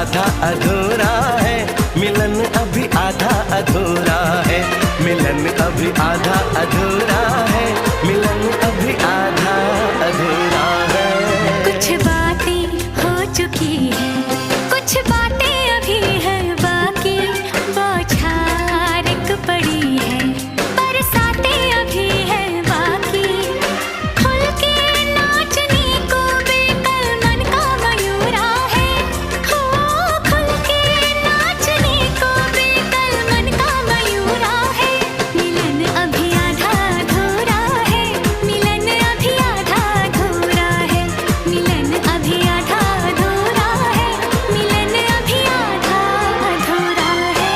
आधा अधूरा है, मिलन अभी आधा अधूरा है, मिलन अभी आधा अधूरा है, मिलन अभी आधा अधूरा है। कुछ बातें हो चुकी है, कुछ बातें अभी है बाकी, बौछार एक पड़ी है, बरसातें अभी है बाकी। खुल के नाचने को बेकल मन का मयूरा है, हो खुल के नाचने को बेकल मन का मयूरा है। मिलन अभी आधा अधूरा है, मिलन अभी आधा अधूरा है, मिलन अभी आधा अधूरा है, मिलन अभी आधा अधूरा है।